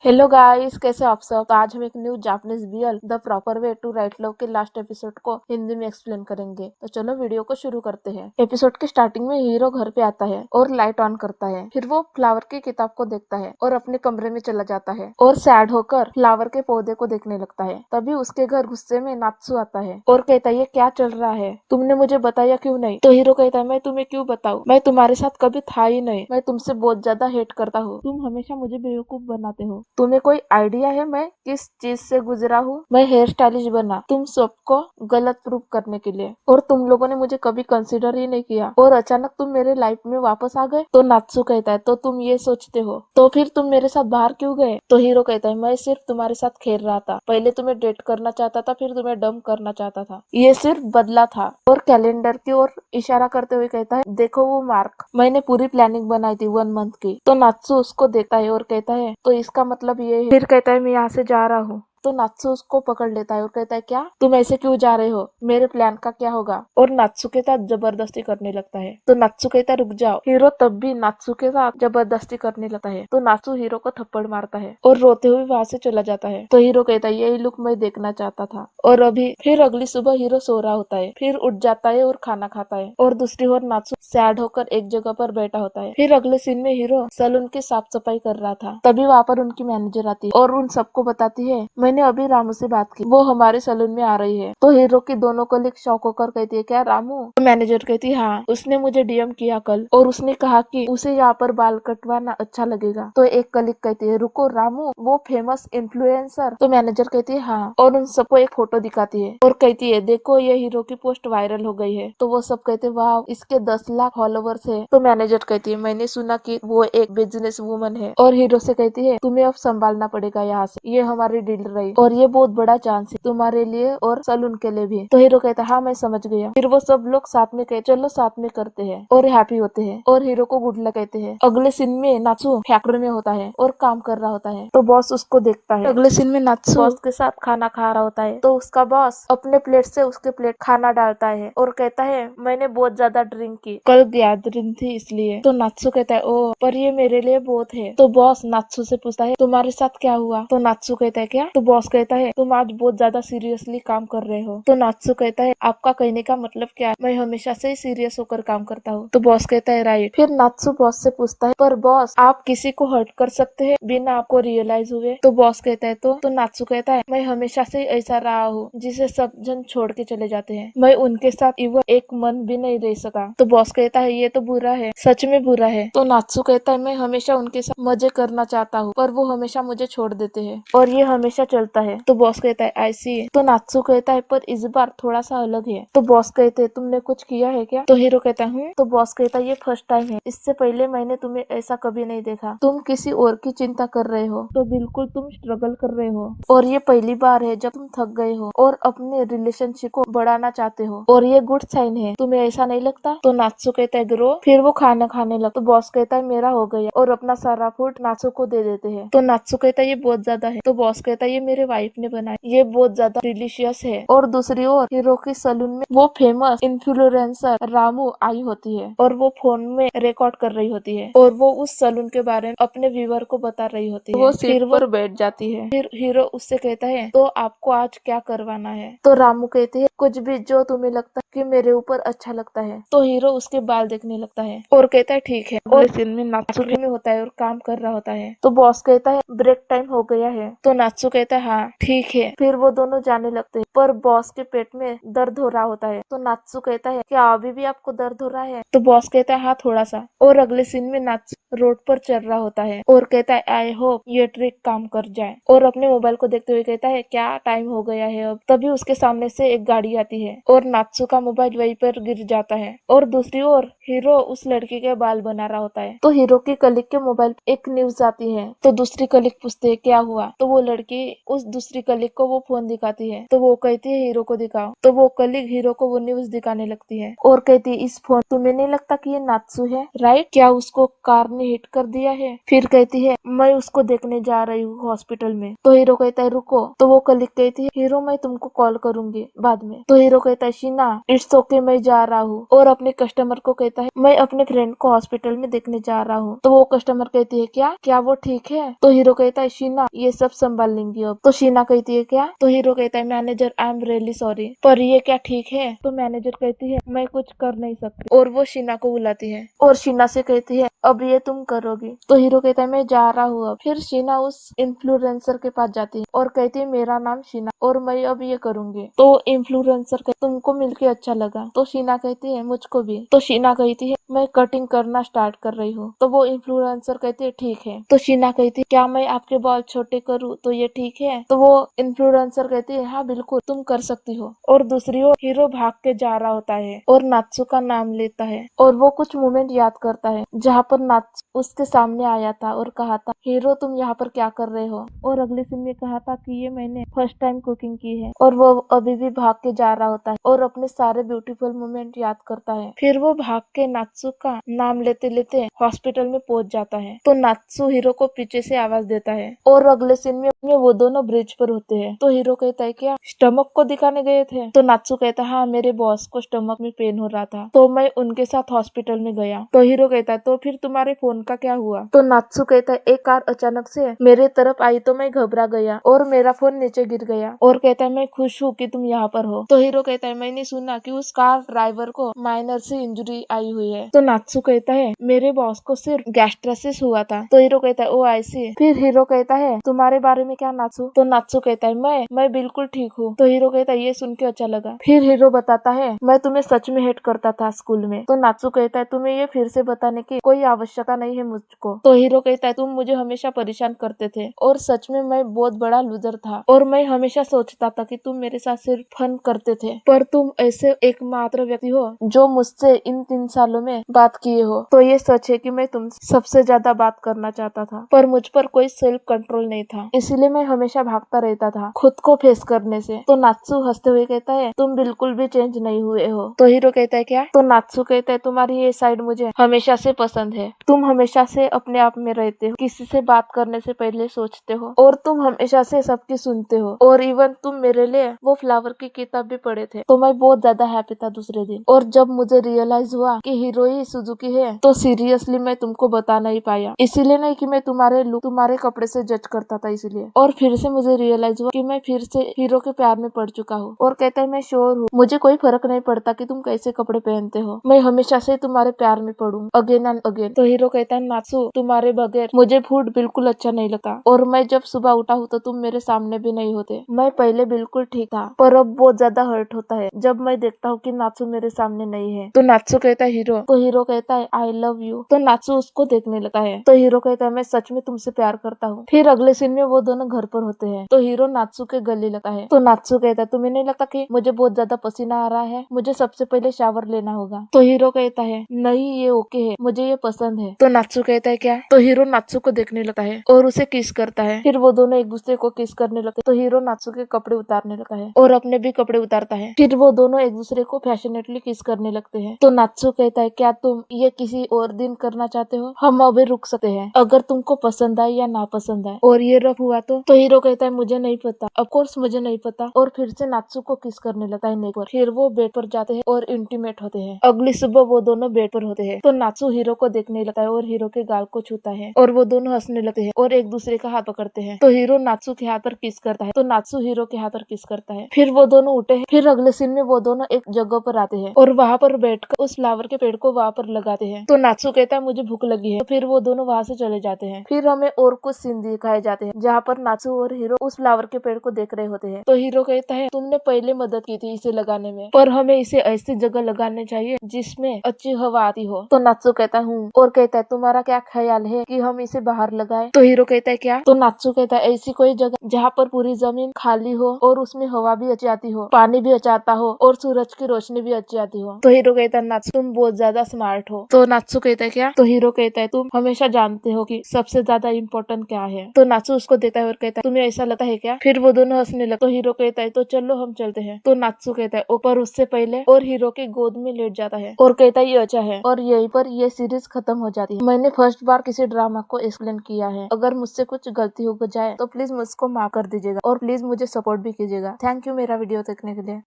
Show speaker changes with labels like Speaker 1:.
Speaker 1: Hello guys, कैसे हो आप सब। तो आज हम एक new Japanese BL the proper way to write love के लास्ट एपिसोड को हिंदी में एक्सप्लेन करेंगे। तो चलो वीडियो को शुरू करते हैं। एपिसोड के स्टार्टिंग में हीरो घर पे आता है और लाइट ऑन करता है। फिर वो फ्लावर की किताब को देखता है और अपने कमरे में चला जाता है और सैड होकर फ्लावर के पौधे को देखने लगता है। तभी उसके घर गुस्से में नात्सु आता है और कहता है ये क्या चल रहा है, तुमने मुझे बताया क्यों नहीं। तो हीरो कहता है मैं तुम्हें क्यों बताऊं, मैं तुम्हारे साथ कभी था ही नहीं, मैं तुमसे बहुत ज्यादा हेट करता हूँ, तुम हमेशा मुझे बेवकूफ बनाते हो। तुम्हें कोई आइडिया है मैं किस चीज से गुजरा हूँ। मैं हेयर स्टाइलिश बना तुम सबको गलत प्रूफ करने के लिए, और तुम लोगों ने मुझे कभी कंसिडर ही नहीं किया और अचानक तुम मेरे लाइफ में वापस आ गए। तो नात्सु कहता है तो तुम ये सोचते हो तो फिर तुम मेरे साथ बाहर क्यों गए। तो हीरो कहता है मैं सिर्फ तुम्हारे साथ खेल रहा था, पहले तुम्हें डेट करना चाहता था, फिर तुम्हें डंप करना चाहता था, ये सिर्फ बदला था। और कैलेंडर की ओर इशारा करते हुए कहता है देखो वो मार्क, मैंने पूरी प्लानिंग बनाई थी 1 मंथ की। तो नात्सु उसको देखता है और कहता है तो इसका मतलब ये है। फिर कहता है मैं यहाँ से जा रहा हूँ। तो नात्सु उसको पकड़ लेता है और कहता है क्या तुम ऐसे क्यों जा रहे हो, मेरे प्लान का क्या होगा। और नात्सु के साथ जबरदस्ती करने लगता है। तो नात्सु कहता है रुक जाओ। हीरो तब भी नात्सु के साथ जबरदस्ती करने लगता है। तो नात्सु हीरो को थप्पड़ मारता है और रोते हुए वहां से चला जाता है। तो हीरो कहता है यही लुक मैं देखना चाहता था। और अभी फिर अगली सुबह हीरो सो रहा होता है, फिर उठ जाता है और खाना खाता है। और दूसरी ओर नात्सु सैड होकर एक जगह पर बैठा होता है। फिर अगले सीन में हीरो सैलून की साफ सफाई कर रहा था। तभी वहाँ पर उनकी मैनेजर आती है और उन सबको बताती है मैंने अभी रामू से बात की, वो हमारे सैलून में आ रही है। तो हीरो की दोनों कलीग शॉक होकर कहती है क्या रामू। तो मैनेजर कहती है हाँ, उसने मुझे डीएम किया कल और उसने कहा कि उसे यहाँ पर बाल कटवाना अच्छा लगेगा। तो एक कलीग कहती है रुको रामू वो फेमस इन्फ्लुएंसर। तो मैनेजर कहती है हाँ, और उन सबको एक फोटो दिखाती है और कहती है देखो ये हीरो की पोस्ट वायरल हो गई है। तो वो सब कहते हैं वाह इसके 10 लाख फॉलोवर्स है। तो मैनेजर कहती है मैंने सुना कि वो एक बिजनेस वूमन है। और हीरो से कहती है तुम्हें अब संभालना पड़ेगा यहाँ से, ये हमारी डील रही और ये बहुत बड़ा चांस है तुम्हारे लिए और सलून के लिए भी। तो हीरो कहता है हाँ मैं समझ गया। फिर वो सब लोग साथ में कहते चलो साथ में करते हैं और हैप्पी होते हैं और हीरो को गुड लक कहते हैं। अगले सीन में नात्सु फैक्ट्री में होता है और काम कर रहा होता है। तो बॉस उसको देखता है। अगले सीन में नात्सु बॉस के साथ खाना खा रहा होता है। तो उसका बॉस अपने प्लेट से उसके प्लेट खाना डालता है और कहता है मैंने बहुत ज्यादा ड्रिंक की, कल गैदरिंग थी इसलिए। तो नात्सु कहता है ओ पर ये मेरे लिए बहुत है। तो बॉस नात्सु से पूछता है तुम्हारे साथ क्या हुआ। तो नात्सु कहता है क्या। तो बॉस कहता है तुम आज बहुत ज्यादा सीरियसली काम कर रहे हो। तो नात्सु कहता है आपका कहने का मतलब क्या है, मैं हमेशा से ही सीरियस होकर काम करता हूँ। तो बॉस कहता है राइट। फिर नात्सु बॉस से पूछता है पर बॉस आप किसी को हर्ट कर सकते हैं बिना आपको रियलाइज हुए। तो बॉस कहता है तो नात्सु कहता है मैं हमेशा से ही ऐसा रहा हूँ जिसे सब जन छोड़ के चले जाते हैं, मैं उनके साथ इवन एक मन भी नहीं रह सका। तो बॉस कहता है ये तो बुरा है, सच में बुरा है। तो नात्सु कहता है मैं हमेशा उनके साथ मजे करना चाहता हूँ पर वो हमेशा मुझे छोड़ देते हैं और ये हमेशा चलता है। तो बॉस कहता है ऐसी है। तो नात्सु कहता है पर इस बार थोड़ा सा अलग है। तो बॉस कहते हैं तुमने कुछ किया है क्या। तो हीरो कहता है तो बॉस कहता है ये फर्स्ट टाइम है, इससे पहले मैंने तुम्हें ऐसा कभी नहीं देखा, तुम किसी और की चिंता कर रहे हो, तो बिल्कुल तुम स्ट्रगल कर रहे हो और ये पहली बार है जब तुम थक गए हो और अपने रिलेशनशिप को बढ़ाना चाहते हो और ये गुड साइन है, तुम्हें ऐसा नहीं लगता। तो नात्सु कहता है ग्रो। फिर वो खाना खाने लगा। तो बॉस कहता है मेरा हो गया और अपना सारा फूड नात्सु को दे देते हैं। तो नात्सु कहता है ये बहुत ज्यादा है। तो बॉस कहता है ये मेरे वाइफ ने बनाया, ये बहुत ज्यादा डिलीशियस है। और दूसरी ओर हीरो की सलून में वो फेमस इन्फ्लुएंसर रामू आई होती है और वो फोन में रिकॉर्ड कर रही होती है और वो उस सलून के बारे में अपने व्यूअर को बता रही होती है। वो सीट पर बैठ जाती है। फिर हीरो उससे कहता है तो आपको आज क्या करवाना है। तो रामू कहती है कुछ भी जो तुम्हें लगता है कि मेरे ऊपर अच्छा लगता है। तो हीरो उसके बाल देखने लगता है और कहता है ठीक है। और सीन में नात्सु में होता है और काम कर रहा होता है। तो बॉस कहता है ब्रेक टाइम हो गया है। तो नात्सु कहता है हाँ ठीक है। फिर वो दोनों जाने लगते हैं पर बॉस के पेट में दर्द हो रहा होता है। तो नात्सु कहता है क्या अभी भी आपको दर्द हो रहा है। तो बॉस कहता है हाँ थोड़ा सा। और अगले सीन में नात्सु रोड पर चल रहा होता है और कहता है आई होप ये ट्रिक काम कर जाए और अपने मोबाइल को देखते हुए कहता है क्या टाइम हो गया है अब। तभी उसके सामने से एक गाड़ी आती है और नात्सु का मोबाइल वहीं पर गिर जाता है। और दूसरी ओर हीरो उस लड़की के बाल बना रहा होता है। तो हीरो की कलीग के मोबाइल एक न्यूज आती है। तो दूसरी कलीग पूछते है क्या हुआ। तो वो लड़की उस दूसरी कलीग को वो फोन दिखाती है। तो वो कहती है हीरो को दिखाओ। तो वो कलीग हीरो को वो न्यूज दिखाने लगती है और कहती है इस फोन तुम्हें नहीं लगता कि ये नात्सू है, राइट? क्या उसको कार ने हिट कर दिया है? फिर कहती है मैं उसको देखने जा रही हूँ हॉस्पिटल में। तो हीरो कहता है रुको। तो वो कलीग कहती है हीरो मैं तुमको कॉल करूंगी बाद में। तो हीरो कहता है शीना इट्स ओके मैं जा रहा हूँ। और अपने कस्टमर को कहता है मैं अपने फ्रेंड को हॉस्पिटल में देखने जा रहा हूँ। तो वो कस्टमर कहती है क्या क्या वो ठीक है? तो हीरो कहता है शीना ये सब संभाल लेंगी अब। तो शीना कहती है क्या? तो हीरो कहता है manager I am really sorry पर ये क्या ठीक है? तो मैनेजर कहती है मैं कुछ कर नहीं सकती और वो शीना को बुलाती है और शीना से कहती है अब ये तुम करोगी। तो हीरो कहता है मैं जा रहा हूँ अब। फिर शीना उस इन्फ्लुएंसर के पास जाती है और कहती है मेरा नाम शीना और मैं अब ये करूंगी। तो इन्फ्लुएंसर कहती तुमको मिलके अच्छा लगा। तो शीना कहती है मुझको भी। तो शीना कहती है मैं कटिंग करना स्टार्ट कर रही हूँ। तो वो इन्फ्लुएंसर कहती है ठीक है। तो शीना कहती है क्या मैं आपके बाल छोटे करूँ तो ये ठीक है? तो वो इन्फ्लुएंसर कहती है हाँ बिल्कुल तुम कर सकती हो। और दूसरी ओर हीरो भाग के जा रहा होता है और नात्सू का नाम लेता है और वो कुछ मोमेंट याद करता है जहाँ पर नात्सू उसके सामने आया था और कहा था हीरो तुम यहाँ पर क्या कर रहे हो? और अगले सीन में कहा था कि ये मैंने फर्स्ट टाइम कुकिंग की है। और वो अभी भी भाग के जा रहा होता है और अपने सारे ब्यूटीफुल मोमेंट याद करता है। फिर वो भाग के नात्सू का नाम लेते लेते हॉस्पिटल में पहुंच जाता है। तो नात्सू हीरो को पीछे से आवाज देता है और अगले सीन में वो दोनों ब्रिज पर होते हैं। तो हीरो कहता है क्या स्टमक को दिखाने गए थे? तो नात्सू कहता है हाँ मेरे बॉस को स्टमक में पेन हो रहा था तो मैं उनके साथ हॉस्पिटल में गया। तो हीरो कहता है तो फिर तुम्हारे फोन का क्या हुआ? तो नात्सू कहता है एक कार अचानक से मेरे तरफ आई तो मैं घबरा गया और मेरा फोन नीचे गिर गया। और कहता है मैं खुश हूँ कि तुम यहाँ पर हो। तो हीरो कहता है मैंने सुना कि उस कार ड्राइवर को माइनर से इंजरी आई हुई है। तो नात्सू कहता है मेरे बॉस को सिर्फ गैस्ट्रेसिस हुआ था। तो हीरो कहता है ओ आई सी। फिर हीरो कहता है तुम्हारे बारे में क्या नात्सू? तो नात्सू कहता है मैं बिल्कुल ठीक हूँ। तो हीरो कहता है ये सुन के अच्छा लगा। फिर हीरो बताता है मैं तुम्हें सच में हेट करता था स्कूल में। तो नात्सू कहता है तुम्हें ये फिर से बताने की कोई आवश्यकता नहीं है मुझको। तो हीरो कहता है तुम मुझे हमेशा परेशान करते थे और सच में मैं बहुत बड़ा लूजर था और मैं हमेशा सोचता था कि तुम मेरे साथ सिर्फ फन करते थे पर तुम ऐसे एकमात्र व्यक्ति हो जो मुझसे इन 3 सालों में बात किए हो। तो ये सच है कि मैं तुमसे सबसे ज्यादा बात करना चाहता था पर मुझ पर कोई सेल्फ कंट्रोल नहीं था इसीलिए मैं हमेशा भागता रहता था खुद को फेस करने से। तो नात्सू हंसते हुए कहता है तुम बिल्कुल भी चेंज नहीं हुए हो। तो हीरो कहता है क्या? तो नात्सू कहता है तुम्हारी ये साइड मुझे हमेशा से पसंद है। तुम हमेशा से अपने आप में रहते हो, किसी से बात करने से पहले सोचते हो और तुम हमेशा से सबकी सुनते हो और इवन तुम मेरे लिए वो फ्लावर की किताब भी पढ़े थे। तो मैं बहुत ज्यादा हैप्पी था दूसरे दिन और जब मुझे रियलाइज हुआ कि हीरो ही सुजुकी है तो सीरियसली मैं तुमको बता नहीं पाया। इसीलिए नहीं कि मैं तुम्हारे लुक तुम्हारे कपड़े से जज करता था इसलिए। और फिर से मुझे रियलाइज हुआ कि मैं फिर से हीरो के प्यार में पड़ चुका हूँ। और कहता है मैं श्योर हूँ मुझे कोई फर्क नहीं पड़ता कि तुम कैसे कपड़े पहनते हो, मैं हमेशा से तुम्हारे प्यार में पड़ूं अगेन एंड अगेन। तो हीरो कहता है नात्सू तुम्हारे बगैर मुझे फूड बिल्कुल अच्छा नहीं लगता और मैं जब सुबह उठा हूँ तो तुम मेरे सामने भी नहीं होते। मैं पहले बिल्कुल ठीक था पर अब बहुत ज्यादा हर्ट होता है जब मैं देखता हूँ कि नात्सू मेरे सामने नहीं है। तो नात्सू कहता है हीरो। तो हीरो कहता है आई लव यू। तो नात्सू उसको देखने लगता है। तो हीरो कहता है मैं सच में तुमसे प्यार करता हूँ। फिर अगले सीन में वो दोनों घर पर होते हैं। तो हीरो नात्सू के गले लगता है। तो नात्सू कहता है तुम्हें नहीं लगता कि मुझे बहुत ज्यादा पसीना आ रहा है, मुझे सबसे पहले शावर लेना होगा। तो हीरो कहता है नहीं ये ओके है, मुझे ये पसंद है। तो नात्सू कहता है क्या? तो हीरो नात्सू को देखने लगता है और उसे किस करता है। फिर वो दोनों एक दूसरे को किस करने लगते। तो हीरो नात्सू के कपड़े उतारने लगता है और अपने भी कपड़े उतारता है। फिर वो दोनों एक दूसरे को फैशनेटली किस करने लगते हैं। तो नात्सू कहता है क्या तुम ये किसी और दिन करना चाहते हो? हम अभी रुक सकते हैं अगर तुमको पसंद आए या ना पसंद आए। और ये रफ हुआ तो हीरो कहता है मुझे नहीं पता, ऑफ कोर्स मुझे नहीं पता। और फिर से नात्सू को किस करने लगता है नेक पर। फिर वो बेड पर जाते हैं और इंटीमेट होते हैं। अगली सुबह वो दोनों बेड पर होते हैं। तो नात्सू हीरो को देखने लगता है और हीरो के गाल को छूता है और वो दोनों हंसने लगते हैं और एक दूसरे का हाथ पकड़ते हैं। तो हीरो नात्सू के हाथ पर किस करता है। तो नात्सू हीरो के हाथ पर किस करता है। फिर वो दोनों उठे हैं। फिर अगले सीन में वो दोनों एक जगह पर आते हैं और वहाँ पर बैठकर उस फ्लावर के पेड़ को वहाँ पर लगाते हैं। तो नात्सू कहता है मुझे भूख लगी है। तो फिर वो दोनों वहाँ से चले जाते हैं। फिर हमें और कुछ सीन दिखाए जाते हैं जहाँ पर नात्सू और हीरो उस फ्लावर के पेड़ को देख रहे होते हैं। तो हीरो कहता है तुमने पहले मदद की थी इसे लगाने में पर हमें इसे ऐसी जगह लगाने चाहिए जिसमें अच्छी हवा आती हो। तो नात्सू कहता हूँ और कहता है तुम्हारा क्या ख्याल है कि हम इसे बाहर लगाए। तो हीरो कहता है क्या? तो नात्सू कहता है ऐसी कोई जगह जहाँ पर पूरी जमीन खाली हो और उसमें हवा भी अच्छी आती हो, पानी भी अच्छा आता हो और सूरज की रोशनी भी अच्छी आती हो। तो हीरो कहता है नात्सू तुम बहुत ज्यादा स्मार्ट हो। तो नात्सू कहता है क्या? तो हीरो कहता है तुम हमेशा जानते हो कि सबसे ज्यादा इम्पोर्टेंट क्या है। तो नात्सू उसको देता है और कहता है तुम्हें तुम्हें ऐसा लगता है क्या? फिर वो दोनों हंसने लगते। तो हीरो कहता है तो चलो हम चलते हैं। तो नात्सु कहता है पर उससे पहले, और हीरो की गोद में लेट जाता है और कहता है ये अच्छा है। और यहीं पर ये सीरीज खत्म हो जाती है। मैंने फर्स्ट बार किसी ड्रामा को एक्सप्लेन किया है। अगर मुझसे कुछ गलती हो जाए तो प्लीज मुझको माफ कर दीजिएगा और प्लीज मुझे सपोर्ट भी कीजिएगा। थैंक यू मेरा वीडियो देखने के लिए।